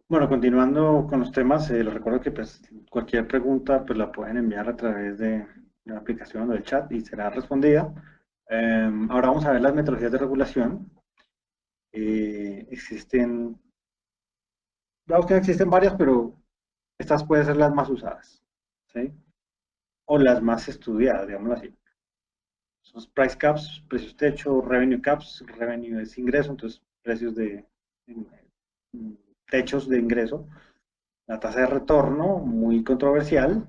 Bueno, continuando con los temas, les recuerdo que pues, cualquier pregunta pues, la pueden enviar a través de la aplicación o del chat y será respondida. Ahora vamos a ver las metodologías de regulación. Existen, digamos que existen varias, pero estas pueden ser las más usadas, ¿sí? O las más estudiadas, digámoslo así. Son price caps, precios techo, revenue caps, revenue es ingreso, entonces precios de techos de ingreso. La tasa de retorno, muy controversial.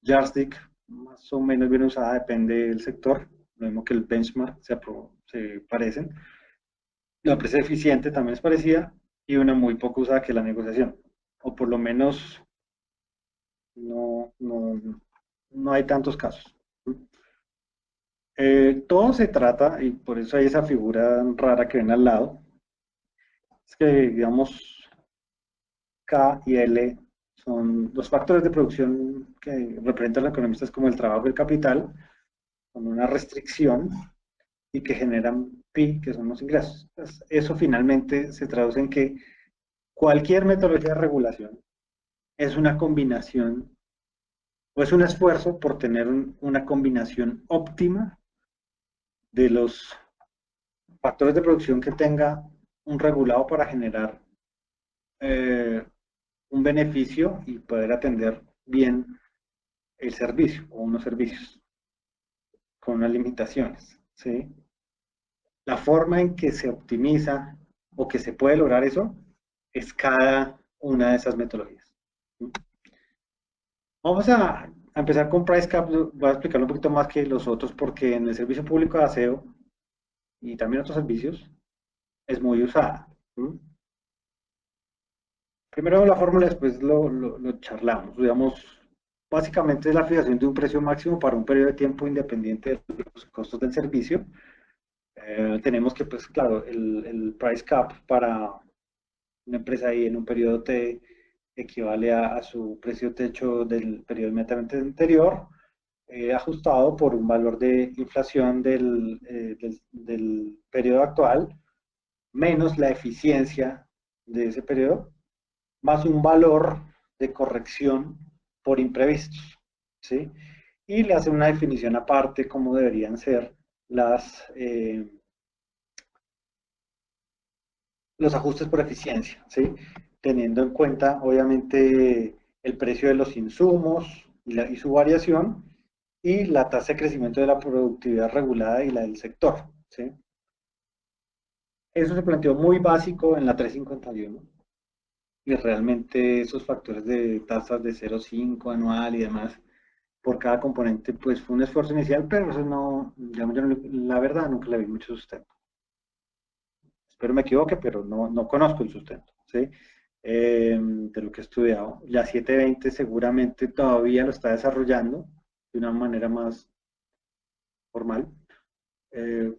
Yardstick, más o menos bien usada, depende del sector. Lo mismo que el benchmark, se parecen. La empresa eficiente también es parecida y una muy poco usada que es la negociación. O por lo menos no, no, no hay tantos casos. Todo se trata, y por eso hay esa figura rara que ven al lado, es que digamos K y L son los factores de producción que representan los economistas como el trabajo y el capital, con una restricción y que generan pi, que son los ingresos. Entonces, eso finalmente se traduce en que cualquier metodología de regulación es una combinación o es un esfuerzo por tener una combinación óptima de los factores de producción que tenga un regulado para generar eh, un beneficio y poder atender bien el servicio o unos servicios con unas limitaciones. ¿Sí? La forma en que se optimiza o que se puede lograr eso es cada una de esas metodologías. Vamos a empezar con Price Cap, voy a explicarlo un poquito más que los otros porque en el servicio público de aseo y también otros servicios es muy usada. Primero la fórmula, después lo charlamos. Digamos, básicamente es la fijación de un precio máximo para un periodo de tiempo independiente de los costos del servicio. Tenemos que, pues claro, el price cap para una empresa ahí en un periodo T equivale a su precio techo del periodo inmediatamente anterior, ajustado por un valor de inflación del periodo actual, menos la eficiencia de ese periodo, más un valor de corrección por imprevistos, ¿sí? Y le hace una definición aparte cómo deberían ser los ajustes por eficiencia, ¿sí? Teniendo en cuenta, obviamente, el precio de los insumos y su variación y la tasa de crecimiento de la productividad regulada y la del sector, ¿sí? Eso se planteó muy básico en la 351 y realmente esos factores de tasas de 0,5 anual y demás por cada componente, pues fue un esfuerzo inicial, pero eso no, digamos, yo la verdad nunca le vi mucho sustento. Espero me equivoque, pero no conozco el sustento, ¿sí? De lo que he estudiado. La 720 seguramente todavía lo está desarrollando de una manera más formal. Eh,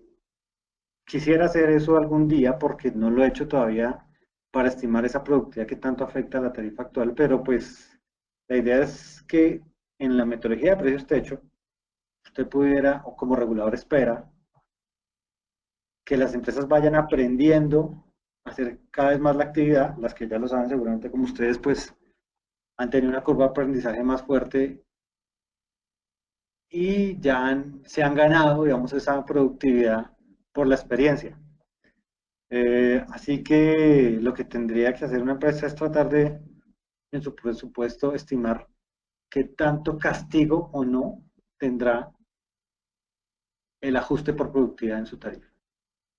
Quisiera hacer eso algún día porque no lo he hecho todavía para estimar esa productividad que tanto afecta a la tarifa actual, pero pues la idea es que en la metodología de precios techo usted pudiera, o como regulador espera, que las empresas vayan aprendiendo a hacer cada vez más la actividad, las que ya lo saben seguramente como ustedes, pues han tenido una curva de aprendizaje más fuerte y ya se han ganado, digamos, esa productividad por la experiencia. Así que lo que tendría que hacer una empresa es tratar de, en su presupuesto, estimar qué tanto castigo o no tendrá el ajuste por productividad en su tarifa.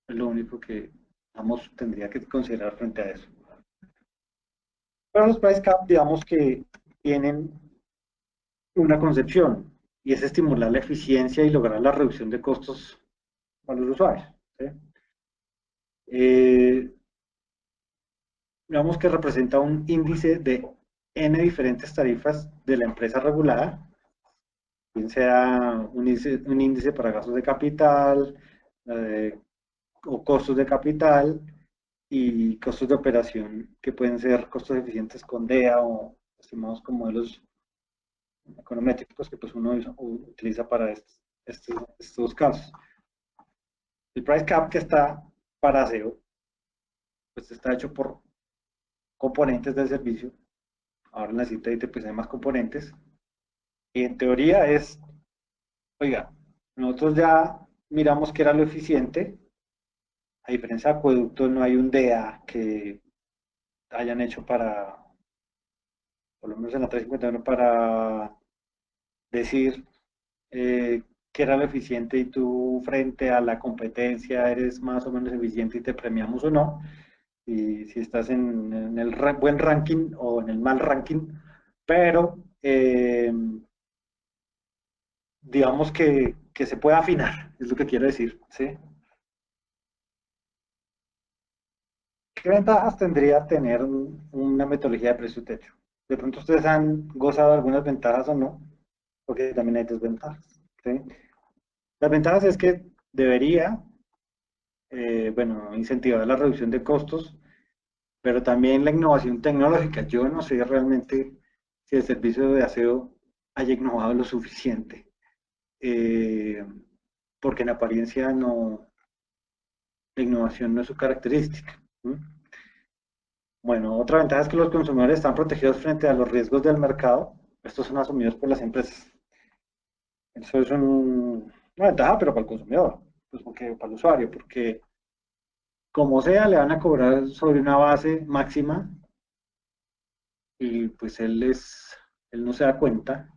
Es lo único que, vamos, tendría que considerar frente a eso. Pero los price cap, digamos que tienen una concepción y es estimular la eficiencia y lograr la reducción de costos para los usuarios. ¿Sí? Eh, digamos que representa un índice de n diferentes tarifas de la empresa regulada, bien sea un índice para gastos de capital eh, o costos de capital y costos de operación que pueden ser costos eficientes con DEA o estimados con modelos econométricos que pues uno utiliza para estos casos. El price cap que está para SEO, pues está hecho por componentes del servicio. Ahora en la cita dice, pues hay más componentes. Y en teoría es, oiga, nosotros ya miramos que era lo eficiente. A diferencia de acueductos, no hay un DEA que hayan hecho para, por lo menos en la 351, para decir que era lo eficiente y tú frente a la competencia eres más o menos eficiente y te premiamos o no. Y si estás en el buen ranking o en el mal ranking, pero digamos que se puede afinar, es lo que quiero decir, ¿sí? ¿Qué ventajas tendría tener una metodología de precio techo? De pronto ustedes han gozado de algunas ventajas o no, porque también hay desventajas, ¿sí? Las ventajas es que debería, bueno, incentivar la reducción de costos, pero también la innovación tecnológica. Yo no sé realmente si el servicio de aseo haya innovado lo suficiente, eh, porque en apariencia no, la innovación no es su característica. ¿Sí? Bueno, otra ventaja es que los consumidores están protegidos frente a los riesgos del mercado. Estos son asumidos por las empresas. Eso es una ventaja, pero para el consumidor, pues porque, para el usuario, porque como sea, le van a cobrar sobre una base máxima y pues él no se da cuenta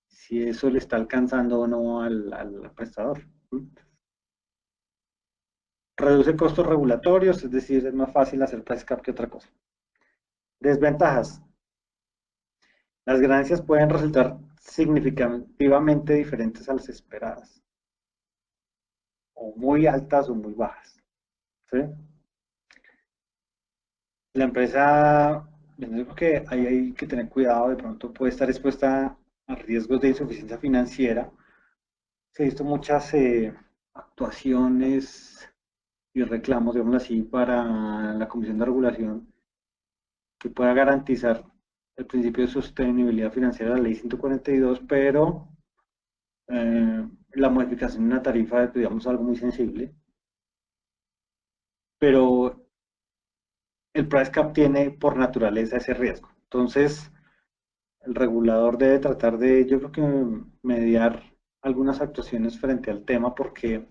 si eso le está alcanzando o no al prestador. ¿Sí? Reduce costos regulatorios, es decir, es más fácil hacer price cap que otra cosa. Desventajas. Las ganancias pueden resultar significativamente diferentes a las esperadas, o muy altas o muy bajas. ¿Sí? La empresa, yo creo que ahí hay que tener cuidado, de pronto puede estar expuesta a riesgos de insuficiencia financiera. Se ha visto muchas actuaciones y reclamos, digamos así, para la Comisión de Regulación que pueda garantizar el principio de sostenibilidad financiera de la Ley 142, pero la modificación de una tarifa es, digamos, algo muy sensible. Pero el price cap tiene por naturaleza ese riesgo. Entonces, el regulador debe tratar de, yo creo que mediar algunas actuaciones frente al tema porque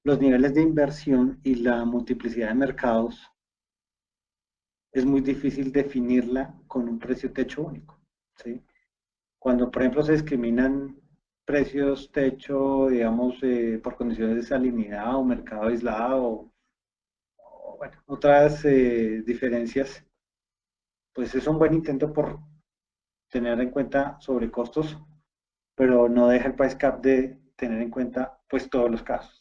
los niveles de inversión y la multiplicidad de mercados es muy difícil definirla con un precio techo único. ¿Sí? Cuando, por ejemplo, se discriminan precios techo, digamos, por condiciones de salinidad o mercado aislado o bueno, otras diferencias, pues es un buen intento por tener en cuenta sobrecostos, pero no deja el price cap de tener en cuenta pues todos los casos.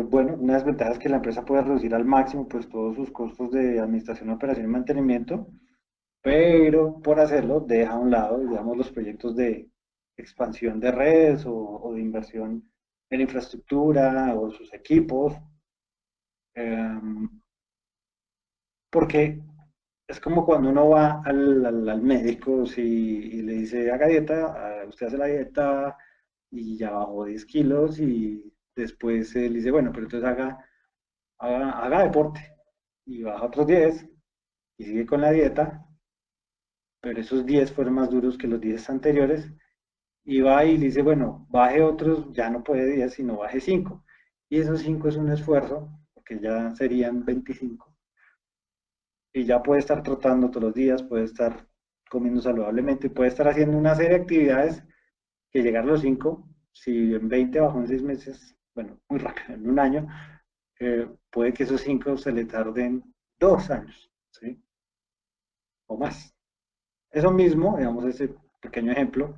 Bueno, una desventaja es que la empresa puede reducir al máximo pues todos sus costos de administración, operación y mantenimiento, pero por hacerlo deja a un lado, digamos, los proyectos de expansión de redes o de inversión en infraestructura o sus equipos, porque es como cuando uno va al médico y le dice, haga dieta, usted hace la dieta y ya bajó 10 kilos y después él dice, bueno, pero entonces haga deporte y baja otros 10 y sigue con la dieta, pero esos 10 fueron más duros que los 10 anteriores y va y le dice, bueno, baje otros, ya no puede 10, sino baje 5. Y esos 5 es un esfuerzo, porque ya serían 25 y ya puede estar trotando todos los días, puede estar comiendo saludablemente, puede estar haciendo una serie de actividades que llegar a los 5, si en 20 bajó en 6 meses, bueno, muy rápido, en un año, puede que esos 5 se le tarden 2 años, ¿sí? O más. Eso mismo, digamos, ese pequeño ejemplo,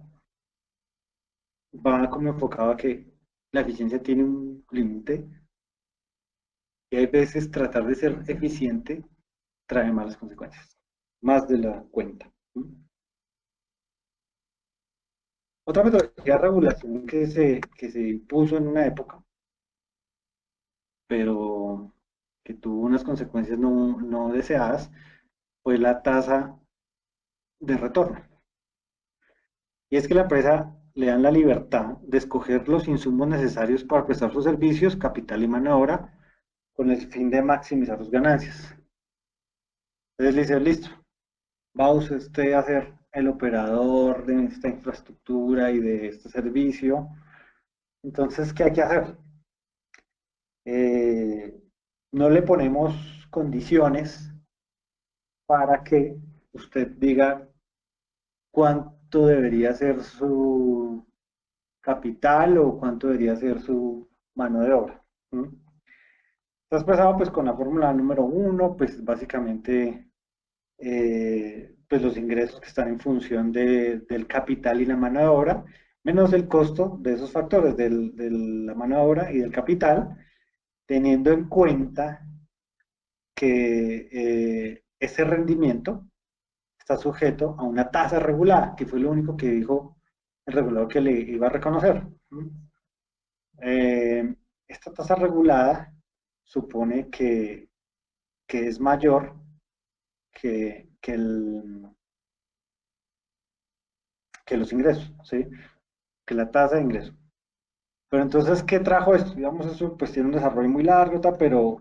va como enfocado a que la eficiencia tiene un límite y hay veces tratar de ser eficiente trae malas consecuencias, más de la cuenta. ¿Sí? Otra metodología de regulación que se impuso en una época, pero que tuvo unas consecuencias no deseadas, fue la tasa de retorno. Y es que la empresa le dan la libertad de escoger los insumos necesarios para prestar sus servicios, capital y mano de obra, con el fin de maximizar sus ganancias. Entonces le dice, listo, va usted a ser el operador de esta infraestructura y de este servicio. Entonces, ¿qué hay que hacer? Eh, no le ponemos condiciones para que usted diga cuánto debería ser su capital o cuánto debería ser su mano de obra. ¿Mm? Está expresado pues con la fórmula número uno, pues básicamente pues los ingresos que están en función del capital y la mano de obra, menos el costo de esos factores, de la mano de obra y del capital, teniendo en cuenta que ese rendimiento está sujeto a una tasa regulada, que fue lo único que dijo el regulador que le iba a reconocer. Esta tasa regulada supone que es mayor que que los ingresos, ¿sí? Que la tasa de ingreso. Pero entonces, ¿qué trajo esto? Digamos, eso pues tiene un desarrollo muy largo, pero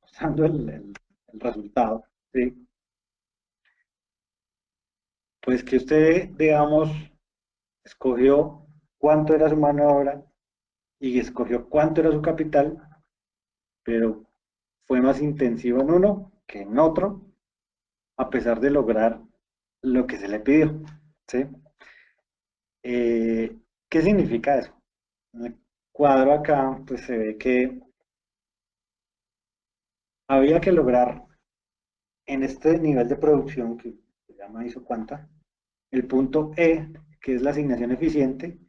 usando el resultado, ¿sí? Pues que usted, digamos, escogió cuánto era su mano de obra y escogió cuánto era su capital, pero fue más intensivo en uno que en otro, a pesar de lograr lo que se le pidió, ¿sí? ¿Qué significa eso? En el cuadro acá, pues se ve que había que lograr en este nivel de producción que se llama isocuanta, el punto E, que es la asignación eficiente,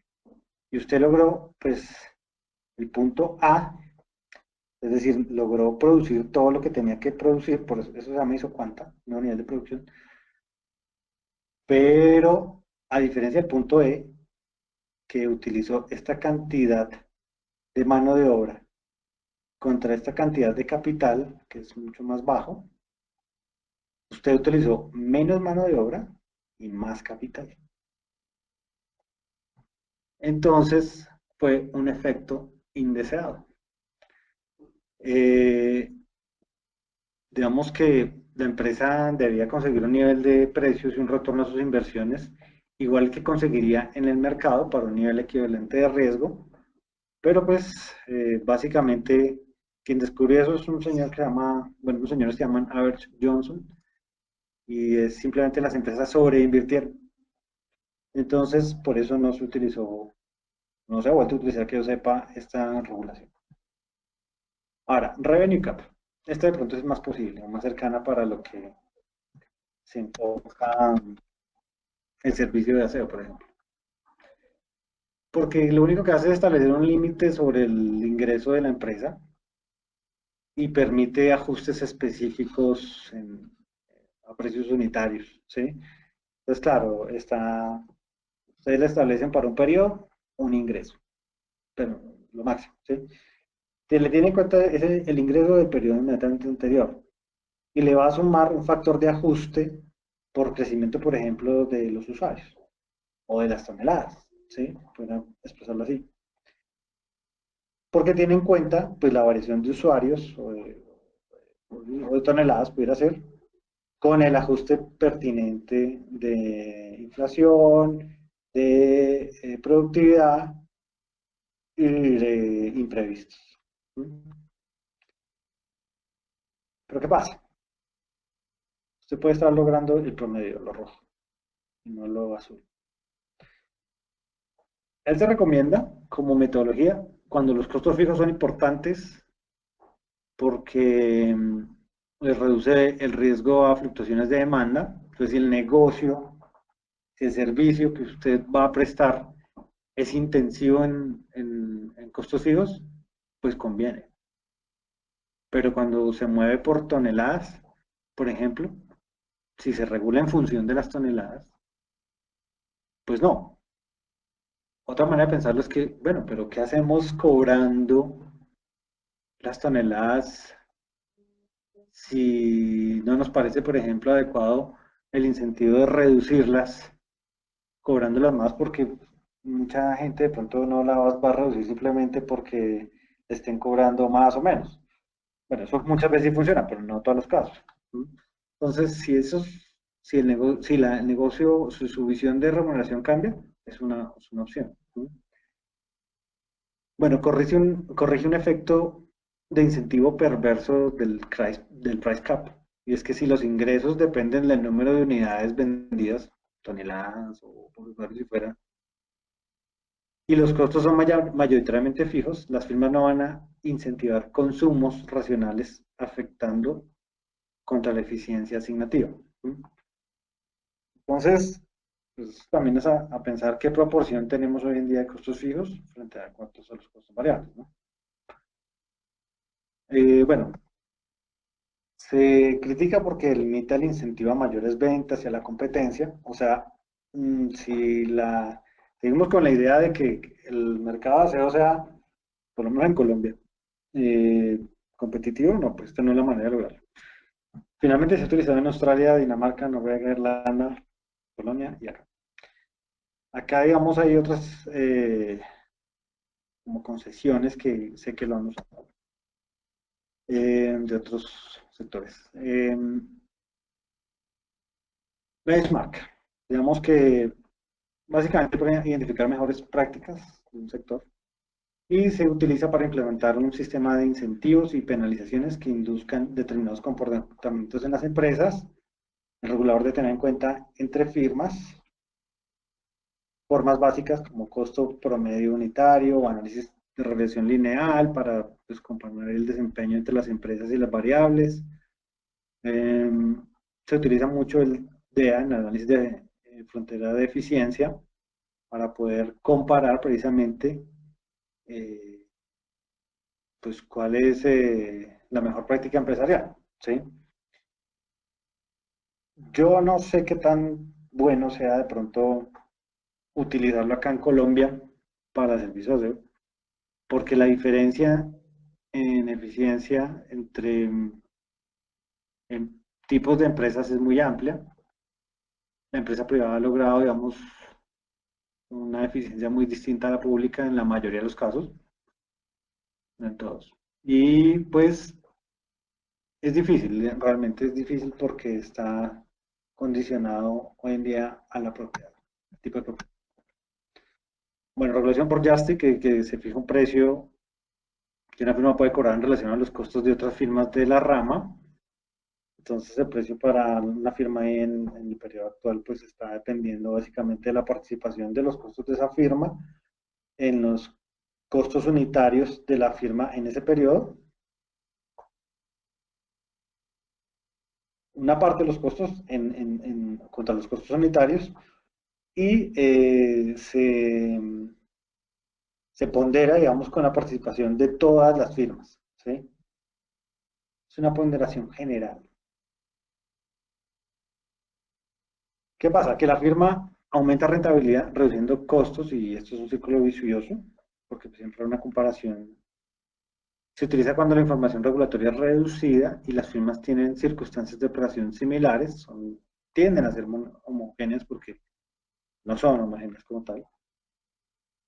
y usted logró, pues, el punto A, es decir, logró producir todo lo que tenía que producir, por eso se llama isocuanta, no nivel de producción, pero a diferencia del punto E, que utilizó esta cantidad de mano de obra contra esta cantidad de capital, que es mucho más bajo, usted utilizó menos mano de obra y más capital. Entonces, fue un efecto indeseado. Eh, digamos que la empresa debía conseguir un nivel de precios y un retorno a sus inversiones, igual que conseguiría en el mercado para un nivel equivalente de riesgo, pero pues básicamente quien descubrió eso es un señor que se llama, bueno, unos señores que se llaman Albert Johnson, y es simplemente las empresas sobreinvirtieron. Entonces, por eso no se utilizó, no se ha vuelto a utilizar que yo sepa esta regulación. Ahora, Revenue Cap. Esta de pronto es más posible, más cercana para lo que se enfoca el servicio de aseo, por ejemplo. Porque lo único que hace es establecer un límite sobre el ingreso de la empresa y permite ajustes específicos a precios unitarios, ¿sí? Entonces, claro, ustedes le establecen para un periodo un ingreso, pero lo máximo, ¿sí? Se le tiene en cuenta el ingreso del periodo inmediatamente anterior y le va a sumar un factor de ajuste por crecimiento, por ejemplo, de los usuarios o de las toneladas, ¿sí? Pueden expresarlo así. Porque tiene en cuenta pues, la variación de usuarios o de toneladas, pudiera ser, con el ajuste pertinente de inflación, de productividad y de imprevistos. Pero ¿qué pasa? Usted puede estar logrando el promedio, lo rojo, y no lo azul. Él se recomienda como metodología cuando los costos fijos son importantes porque les reduce el riesgo a fluctuaciones de demanda. Entonces, si el negocio, si el servicio que usted va a prestar es intensivo en costos fijos, pues conviene. Pero cuando se mueve por toneladas, por ejemplo, si se regula en función de las toneladas, pues no. Otra manera de pensarlo es que, bueno, pero ¿qué hacemos cobrando las toneladas si no nos parece, por ejemplo, adecuado el incentivo de reducirlas, cobrándolas más porque mucha gente de pronto no las va a reducir simplemente porque estén cobrando más o menos? Bueno, eso muchas veces sí funciona, pero no en todos los casos. ¿Mm? Entonces, si el negocio, su visión de remuneración cambia, es una opción. ¿Mm? Bueno, corrige un efecto de incentivo perverso del price cap. Y es que si los ingresos dependen del número de unidades vendidas, toneladas o por si fuera, y los costos son mayoritariamente fijos, las firmas no van a incentivar consumos racionales afectando contra la eficiencia asignativa. ¿Mm? Entonces, pues, también es a pensar qué proporción tenemos hoy en día de costos fijos frente a cuántos son los costos variables. ¿No? Bueno, se critica porque limita el incentivo a mayores ventas y a la competencia. O sea, si seguimos con la idea de que el mercado de aseo sea, por lo menos en Colombia, eh, competitivo, no, pues esta no es la manera de lograrlo. Finalmente se ha utilizado en Australia, Dinamarca, Noruega, Irlanda, Polonia y acá. Acá, digamos, hay otras como concesiones que sé que lo han usado de otros sectores. Benchmark, digamos que básicamente para identificar mejores prácticas de un sector y se utiliza para implementar un sistema de incentivos y penalizaciones que induzcan determinados comportamientos en las empresas. El regulador debe tener en cuenta entre firmas formas básicas como costo promedio unitario o análisis de regresión lineal para pues, comparar el desempeño entre las empresas y las variables. Eh, Se utiliza mucho el DEA en el análisis de frontera de eficiencia para poder comparar precisamente eh, pues cuál es la mejor práctica empresarial. ¿Sí? Yo no sé qué tan bueno sea de pronto utilizarlo acá en Colombia para servicios de porque la diferencia en eficiencia entre tipos de empresas es muy amplia. La empresa privada ha logrado, digamos, una eficiencia muy distinta a la pública en la mayoría de los casos, no en todos. Y pues es difícil, realmente es difícil porque está condicionado hoy en día a la propiedad, el tipo de propiedad. Bueno, regulación por Justic, que se fija un precio que una firma puede cobrar en relación a los costos de otras firmas de la rama. Entonces el precio para una firma en el periodo actual pues está dependiendo básicamente de la participación de los costos de esa firma en los costos unitarios de la firma en ese periodo. Una parte de los costos contra los costos unitarios y se pondera, digamos, con la participación de todas las firmas. ¿Sí? Es una ponderación general. ¿Qué pasa? Que la firma aumenta rentabilidad reduciendo costos y esto es un círculo vicioso porque siempre hay una comparación. Se utiliza cuando la información regulatoria es reducida y las firmas tienen circunstancias de operación similares, tienden a ser homogéneas porque no son homogéneas como tal.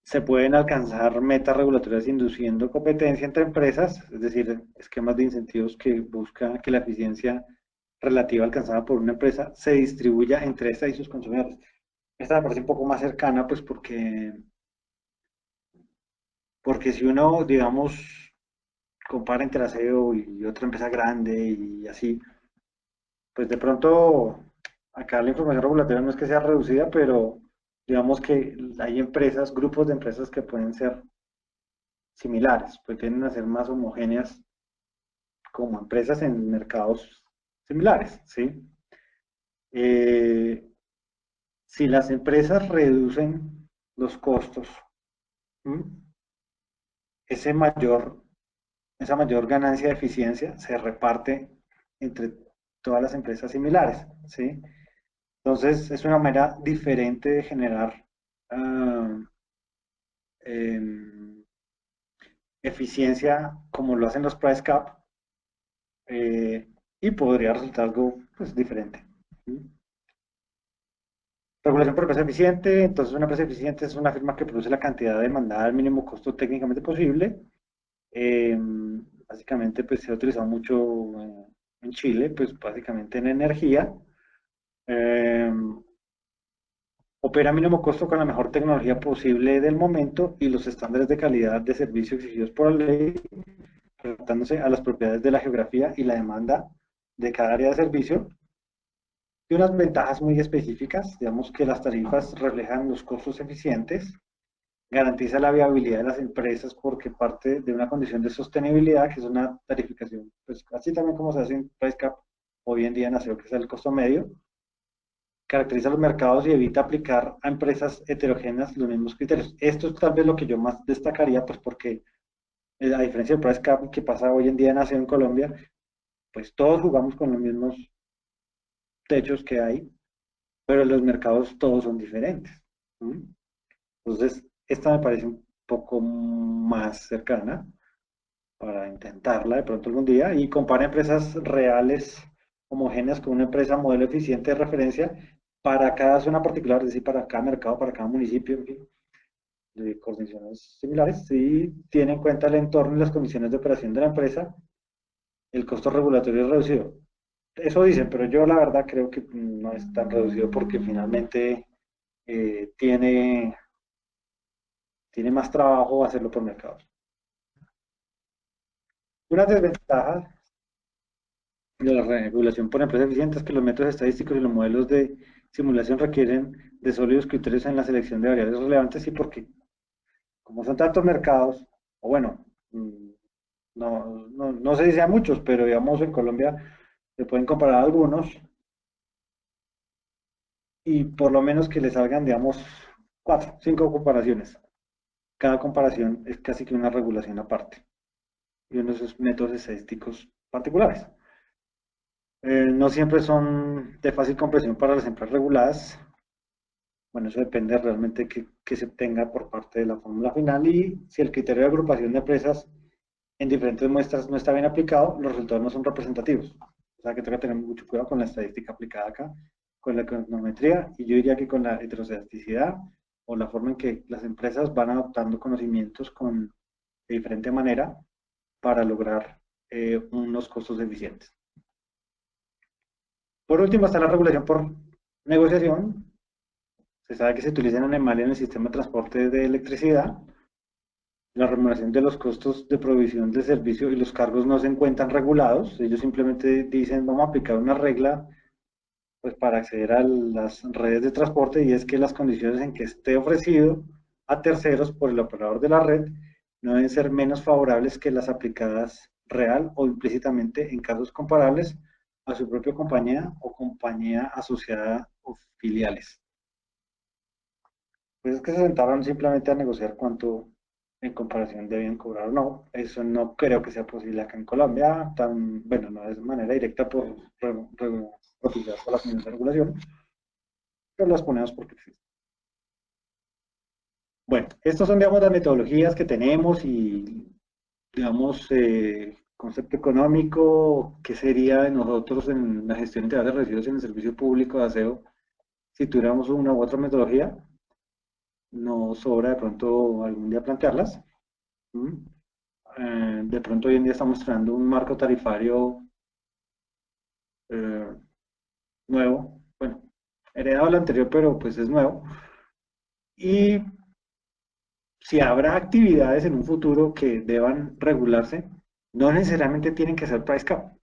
Se pueden alcanzar metas regulatorias induciendo competencia entre empresas, es decir, esquemas de incentivos que buscan que la eficiencia relativa alcanzada por una empresa se distribuya entre esta y sus consumidores. Esta me parece un poco más cercana, pues porque si uno, digamos, compara entre Aseo y otra empresa grande y así, pues de pronto acá la información regulatoria no es que sea reducida, pero digamos que hay empresas, grupos de empresas que pueden ser similares, pues tienden a ser más homogéneas como empresas en mercados similares, ¿sí? Eh, si las empresas reducen los costos, ¿m? ese mayor, esa mayor ganancia de eficiencia se reparte entre todas las empresas similares, ¿sí? Entonces, es una manera diferente de generar uh, eh, eficiencia como lo hacen los price cap y podría resultar algo pues, diferente. ¿Sí? Regulación por empresa eficiente. Entonces, una empresa eficiente es una firma que produce la cantidad demandada al mínimo costo técnicamente posible. Eh, básicamente pues se ha utilizado mucho en Chile, pues básicamente en energía. Eh, Opera a mínimo costo con la mejor tecnología posible del momento y los estándares de calidad de servicio exigidos por la ley, adaptándose a las propiedades de la geografía y la demanda de cada área de servicio. Y unas ventajas muy específicas, digamos que las tarifas reflejan los costos eficientes, garantiza la viabilidad de las empresas porque parte de una condición de sostenibilidad, que es una tarificación, pues así también como se hace en Price Cap hoy en día en ASEO, que es el costo medio, caracteriza los mercados y evita aplicar a empresas heterogéneas los mismos criterios. Esto es tal vez lo que yo más destacaría, pues porque a diferencia del Price Cap que pasa hoy en día en ASEO en Colombia, pues todos jugamos con los mismos techos que hay, pero los mercados todos son diferentes. ¿Sí? Entonces, esta me parece un poco más cercana para intentarla de pronto algún día y compara empresas reales homogéneas con una empresa modelo eficiente de referencia para cada zona particular, es decir, para cada mercado, para cada municipio, en fin, de condiciones similares, y tiene en cuenta el entorno y las condiciones de operación de la empresa, el costo regulatorio es reducido. Eso dicen, pero yo la verdad creo que no es tan reducido porque finalmente tiene más trabajo hacerlo por mercados. Una desventaja de la regulación por empresas eficientes es que los métodos estadísticos y los modelos de simulación requieren de sólidos criterios en la selección de variables relevantes y porque, como son tantos mercados, o bueno, no sé si sean muchos, pero digamos en Colombia se pueden comparar algunos y por lo menos que le salgan, digamos, 4, 5 comparaciones. Cada comparación es casi que una regulación aparte y uno de esos métodos estadísticos particulares. No siempre son de fácil comprensión para las empresas reguladas. Bueno, eso depende realmente que se obtenga por parte de la fórmula final y si el criterio de agrupación de empresas en diferentes muestras no está bien aplicado, los resultados no son representativos. O sea que tengo que tener mucho cuidado con la estadística aplicada acá, con la econometría y yo diría que con la heteroscedaticidad o la forma en que las empresas van adoptando conocimientos de diferente manera para lograr unos costos eficientes. Por último está la regulación por negociación. Se sabe que se utilizan animales en el sistema de transporte de electricidad. La remuneración de los costos de provisión de servicio y los cargos no se encuentran regulados. Ellos simplemente dicen, vamos a aplicar una regla pues, para acceder a las redes de transporte y es que las condiciones en que esté ofrecido a terceros por el operador de la red no deben ser menos favorables que las aplicadas real o implícitamente en casos comparables a su propia compañía o compañía asociada o filiales. Pues es que se sentaron simplemente a negociar cuánto en comparación debían cobrar o no. Eso no creo que sea posible acá en Colombia, bueno, no es de manera directa por propiciadas por la Comisión de Regulación, pero las ponemos porque existen. Bueno, estas son, digamos, las metodologías que tenemos y, digamos, concepto económico, ¿qué sería de nosotros en la gestión integral de residuos en el servicio público de aseo si tuviéramos una u otra metodología? No sobra de pronto algún día plantearlas. De pronto hoy en día estamos creando un marco tarifario eh, nuevo, bueno, heredado del anterior, pero pues es nuevo. Y si habrá actividades en un futuro que deban regularse, no necesariamente tienen que ser price cap.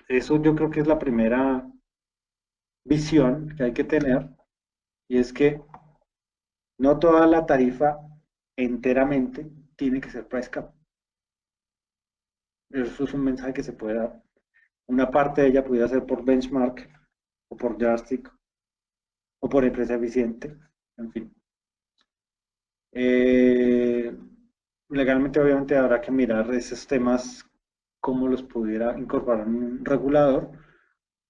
Eso yo creo que es la primera visión que hay que tener, y es que no toda la tarifa enteramente tiene que ser price cap. Eso es un mensaje que se puede dar. Una parte de ella pudiera ser por benchmark o por yardstick o por empresa eficiente, en fin. Legalmente obviamente habrá que mirar esos temas, cómo los pudiera incorporar un regulador,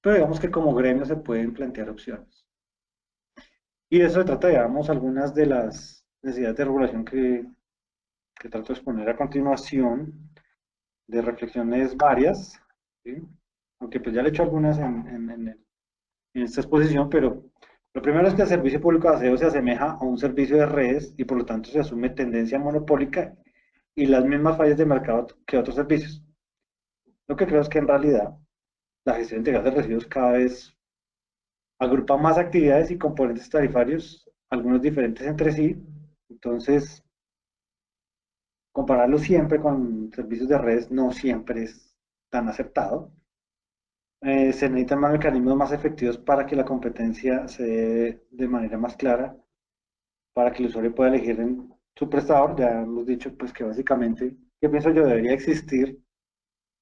pero digamos que como gremio se pueden plantear opciones. Y de eso se trata, digamos, algunas de las necesidades de regulación que trato de exponer a continuación, de reflexiones varias, ¿sí? Aunque pues ya le he hecho algunas en esta exposición, pero lo primero es que el servicio público de aseo se asemeja a un servicio de redes y por lo tanto se asume tendencia monopólica y las mismas fallas de mercado que otros servicios. Lo que creo es que en realidad la gestión integral de residuos cada vez agrupa más actividades y componentes tarifarios, algunos diferentes entre sí. Entonces, compararlo siempre con servicios de redes no siempre es tan acertado. Se necesitan más mecanismos más efectivos para que la competencia se dé de manera más clara, para que el usuario pueda elegir en su prestador. Ya hemos dicho pues que básicamente, ¿qué pienso yo? Debería existir,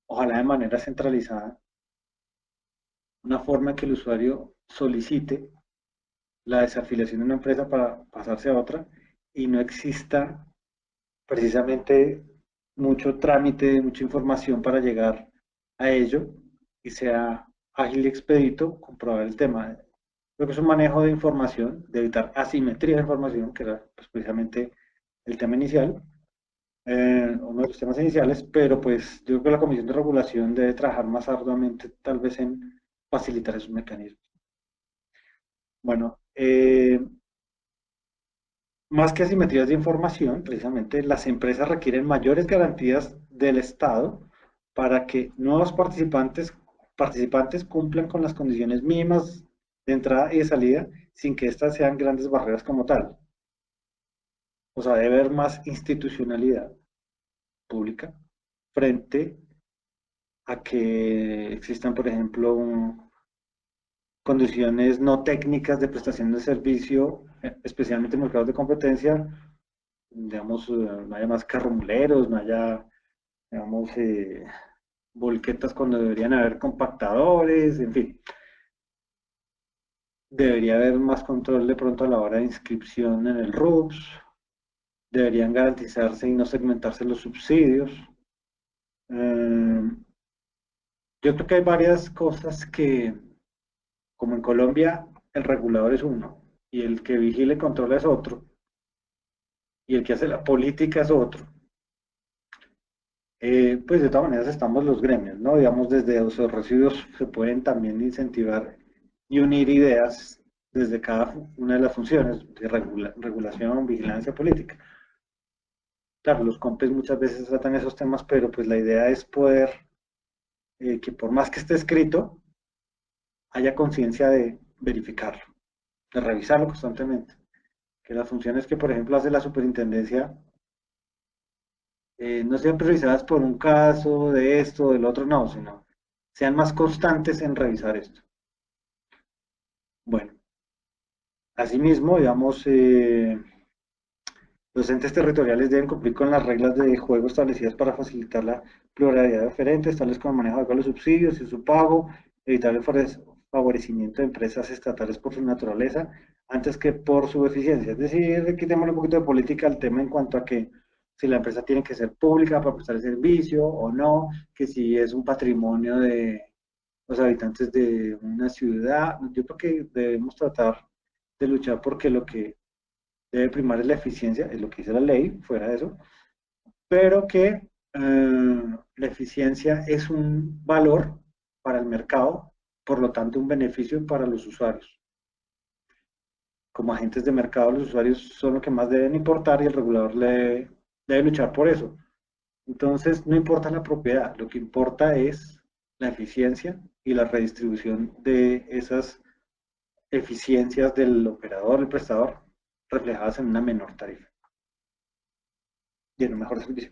ojalá de manera centralizada, una forma en que el usuario solicite la desafiliación de una empresa para pasarse a otra y no exista precisamente mucho trámite, mucha información para llegar a ello y sea ágil y expedito comprobar el tema. Creo que es un manejo de información, de evitar asimetría de información, que era pues, precisamente el tema inicial, uno de los temas iniciales, pero pues yo creo que la Comisión de Regulación debe trabajar más arduamente tal vez en facilitar esos mecanismos. Bueno, más que asimetrías de información, precisamente las empresas requieren mayores garantías del Estado para que nuevos participantes cumplan con las condiciones mínimas de entrada y de salida sin que éstas sean grandes barreras como tal. O sea, debe haber más institucionalidad pública frente a que existan, por ejemplo, condiciones no técnicas de prestación de servicio, especialmente en mercados de competencia, digamos, no haya más carrumuleros, no haya, digamos, volquetas cuando deberían haber compactadores, en fin. Debería haber más control de pronto a la hora de inscripción en el RUPS, deberían garantizarse y no segmentarse los subsidios. Eh, yo creo que hay varias cosas que, como en Colombia, el regulador es uno, y el que vigila y controla es otro, y el que hace la política es otro. Pues de todas maneras estamos los gremios, ¿no? Digamos, desde los residuos se pueden también incentivar y unir ideas desde cada una de las funciones de regulación, vigilancia política. Claro, los compes muchas veces tratan esos temas, pero pues la idea es poder que por más que esté escrito, haya conciencia de verificarlo, de revisarlo constantemente. Que las funciones que, por ejemplo, hace la superintendencia no sean priorizadas por un caso de esto o del otro, no, sino sean más constantes en revisar esto. Bueno, asimismo, digamos, los entes territoriales deben cumplir con las reglas de juego establecidas para facilitar la pluralidad de oferentes, tales como el manejo de los subsidios y su pago, evitar el favorecimiento de empresas estatales por su naturaleza, antes que por su eficiencia. Es decir, quitémosle un poquito de política al tema en cuanto a que si la empresa tiene que ser pública para prestar el servicio o no, que si es un patrimonio de los habitantes de una ciudad. Yo creo que debemos tratar de luchar porque lo que debe primar es la eficiencia, es lo que dice la ley, fuera de eso, pero que la eficiencia es un valor para el mercado, por lo tanto un beneficio para los usuarios. Como agentes de mercado, los usuarios son lo que más deben importar y el regulador debe luchar por eso. Entonces, no importa la propiedad, lo que importa es la eficiencia y la redistribución de esas eficiencias del operador, el prestador, reflejadas en una menor tarifa y en un mejor servicio.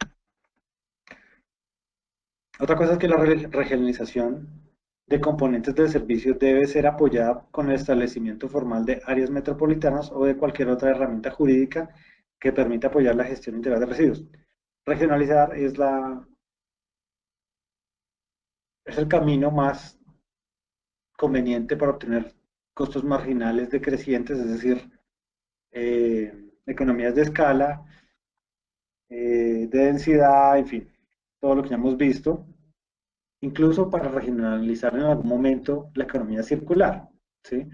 Otra cosa es que la regionalización de componentes del servicio debe ser apoyada con el establecimiento formal de áreas metropolitanas o de cualquier otra herramienta jurídica que permita apoyar la gestión integral de residuos. Regionalizar es el camino más conveniente para obtener costos marginales decrecientes, es decir, economías de escala, de densidad, en fin, todo lo que ya hemos visto, incluso para regionalizar en algún momento la economía circular, ¿sí?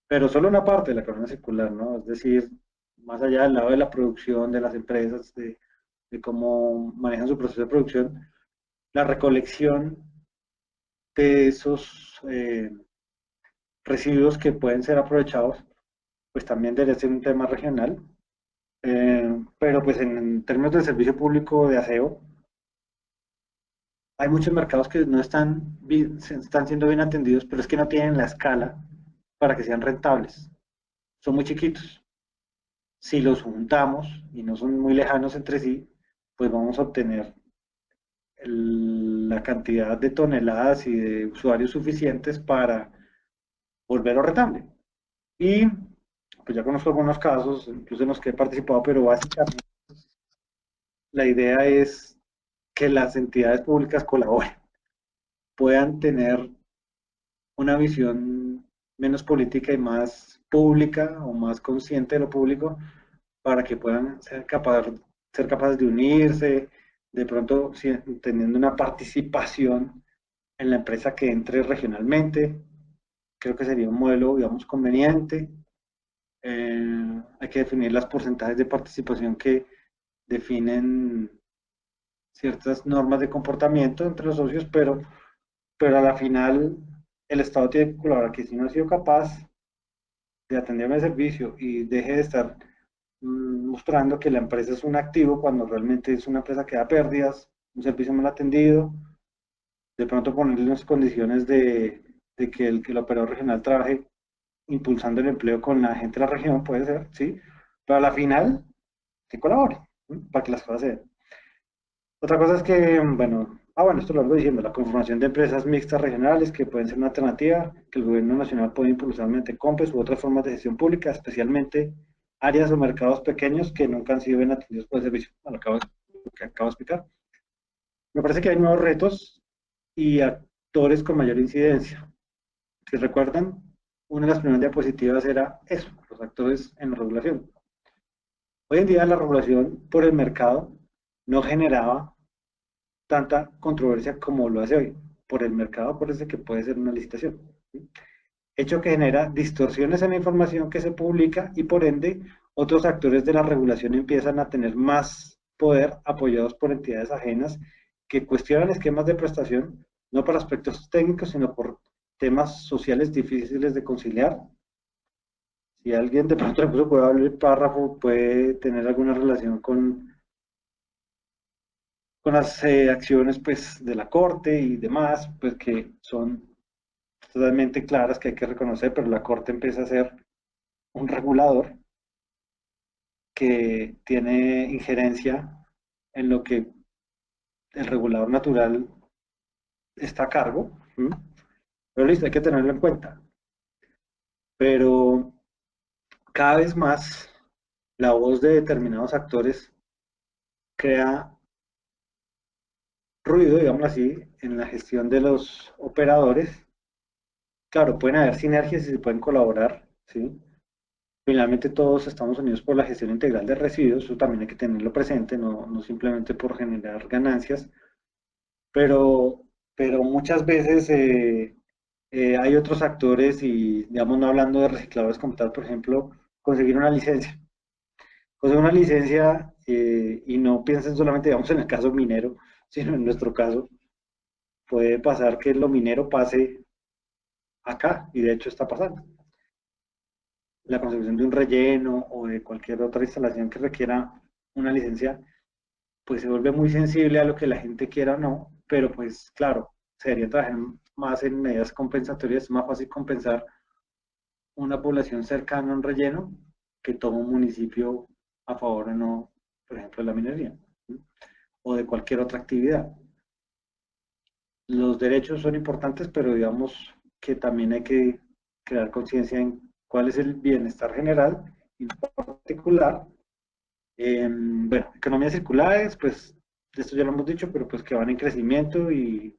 Pero solo una parte de la economía circular, ¿no? Es decir, más allá del lado de la producción, de las empresas, de cómo manejan su proceso de producción, la recolección de esos residuos que pueden ser aprovechados, pues también debe ser un tema regional, pero pues en términos del servicio público de aseo, Hay muchos mercados que no están, están siendo bien atendidos, pero es que no tienen la escala para que sean rentables. Son muy chiquitos. Si los juntamos y no son muy lejanos entre sí, pues vamos a obtener la cantidad de toneladas y de usuarios suficientes para volverlo rentable. Y pues ya conozco algunos casos, incluso en los que he participado, pero básicamente la idea es que las entidades públicas colaboren, puedan tener una visión menos política y más pública o más consciente de lo público para que puedan ser capaces de unirse, de pronto teniendo una participación en la empresa que entre regionalmente. Creo que sería un modelo, digamos, conveniente. Hay que definir los porcentajes de participación que definen ciertas normas de comportamiento entre los socios, pero a la final el Estado tiene que colaborar, que si no ha sido capaz de atenderme el servicio y deje de estar mostrando que la empresa es un activo cuando realmente es una empresa que da pérdidas, un servicio mal atendido, de pronto ponerle unas condiciones de que el operador regional trabaje impulsando el empleo con la gente de la región, puede ser, sí, pero a la final que colabore, ¿sí? Para que las cosas se den. Otra cosa es que, bueno, bueno, esto lo vengo diciendo, la conformación de empresas mixtas regionales que pueden ser una alternativa que el gobierno nacional puede impulsar mediante COMPES u otras formas de gestión pública, especialmente áreas o mercados pequeños que nunca han sido bien atendidos por el servicio, lo que acabo de explicar. Me parece que hay nuevos retos y actores con mayor incidencia. Si recuerdan, una de las primeras diapositivas era eso, los actores en la regulación. Hoy en día la regulación por el mercado no generaba tanta controversia como lo hace hoy. Por el mercado parece que puede ser una licitación, ¿sí? Hecho que genera distorsiones en la información que se publica y por ende otros actores de la regulación empiezan a tener más poder apoyados por entidades ajenas que cuestionan esquemas de prestación no por aspectos técnicos sino por temas sociales difíciles de conciliar. Si alguien de pronto incluso puede hablar el párrafo, puede tener alguna relación con las acciones pues, de la Corte y demás, pues que son totalmente claras que hay que reconocer, pero la Corte empieza a ser un regulador que tiene injerencia en lo que el regulador natural está a cargo, ¿sí? Pero listo, hay que tenerlo en cuenta. Pero cada vez más la voz de determinados actores crea ruido, digamos así, en la gestión de los operadores. Claro, pueden haber sinergias y se pueden colaborar, ¿sí? Finalmente todos estamos unidos por la gestión integral de residuos, eso también hay que tenerlo presente, no simplemente por generar ganancias, pero, pero muchas veces hay otros actores y, digamos, no hablando de recicladores como tal, por ejemplo, conseguir una licencia. Conseguir una licencia y no piensen solamente, digamos, en el caso minero, sino en nuestro caso, puede pasar que lo minero pase acá, y de hecho está pasando. La construcción de un relleno o de cualquier otra instalación que requiera una licencia, pues se vuelve muy sensible a lo que la gente quiera o no, pero pues claro, se debería trabajar más en medidas compensatorias, es más fácil compensar una población cercana a un relleno que todo un municipio a favor o no, por ejemplo, de la minería, ¿sí? O de cualquier otra actividad. Los derechos son importantes, pero digamos que también hay que crear conciencia en cuál es el bienestar general y en particular. Bueno, economías circulares, pues esto ya lo hemos dicho, pero pues que van en crecimiento y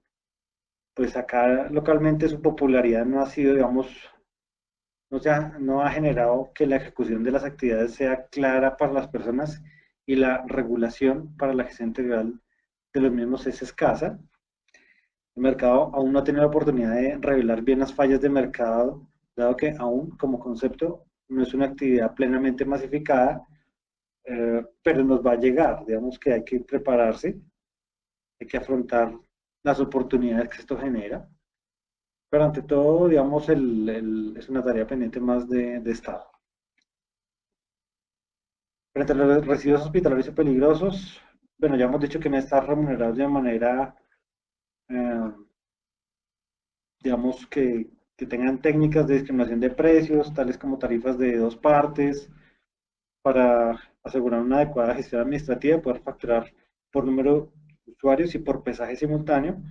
pues acá localmente su popularidad no ha sido, digamos, no ha generado que la ejecución de las actividades sea clara para las personas y la regulación para la gestión integral de los mismos es escasa. El mercado aún no ha tenido la oportunidad de revelar bien las fallas de mercado, dado que aún como concepto no es una actividad plenamente masificada, pero nos va a llegar, digamos que hay que prepararse, hay que afrontar las oportunidades que esto genera, pero ante todo, digamos, es una tarea pendiente más de Estado. Frente a los residuos hospitalarios y peligrosos, bueno, ya hemos dicho que no están remunerados de manera eh, digamos que tengan técnicas de discriminación de precios, tales como tarifas de dos partes, para asegurar una adecuada gestión administrativa y poder facturar por número de usuarios y por pesaje simultáneo.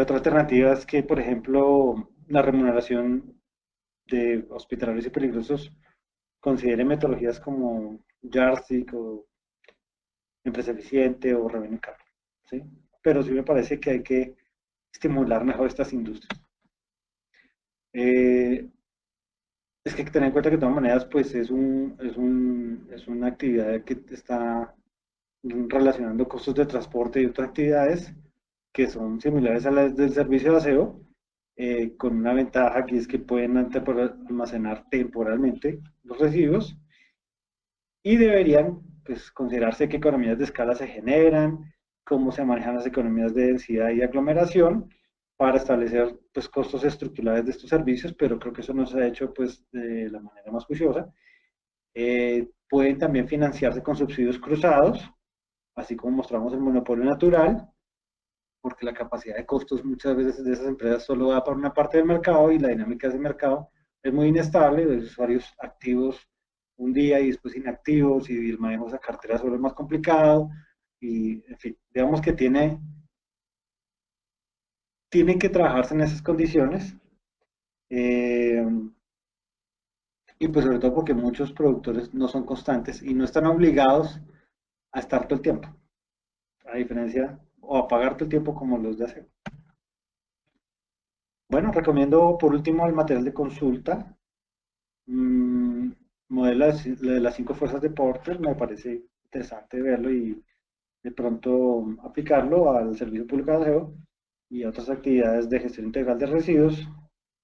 Otra alternativa es que, por ejemplo, la remuneración de hospitalarios y peligrosos considere metodologías como Yardstick o empresa eficiente o revenue cap, ¿sí? Pero sí me parece que hay que estimular mejor estas industrias. Eh, es que hay que tener en cuenta que de todas maneras, pues es una actividad que está relacionando costos de transporte y otras actividades que son similares a las del servicio de aseo, con una ventaja que es que pueden almacenar temporalmente los residuos y deberían pues, considerarse qué economías de escala se generan, cómo se manejan las economías de densidad y aglomeración para establecer pues, costos estructurales de estos servicios, pero creo que eso no se ha hecho pues, de la manera más juiciosa. Pueden también financiarse con subsidios cruzados, así como mostramos el monopolio natural, porque la capacidad de costos muchas veces de esas empresas solo da para una parte del mercado y la dinámica de ese mercado es muy inestable, los usuarios activos un día y después inactivos y el manejo de esa cartera solo es más complicado y en fin, digamos que tiene que trabajarse en esas condiciones eh, y pues sobre todo porque muchos productores no son constantes y no están obligados a estar todo el tiempo, a diferencia o a pagar todo el tiempo como los de hace. Bueno, recomiendo por último el material de consulta. Mm, modelo de las cinco fuerzas de Porter, me parece interesante verlo y de pronto aplicarlo al servicio público de aseo y a otras actividades de gestión integral de residuos,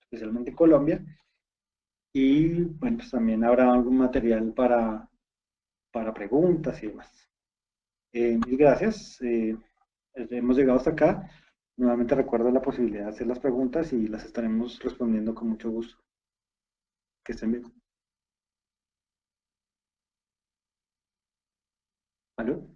especialmente en Colombia. Y bueno, pues también habrá algún material para preguntas y demás. Mil gracias. Hemos llegado hasta acá. Nuevamente recuerdo la posibilidad de hacer las preguntas y las estaremos respondiendo con mucho gusto. Que estén bien. ¿Aló?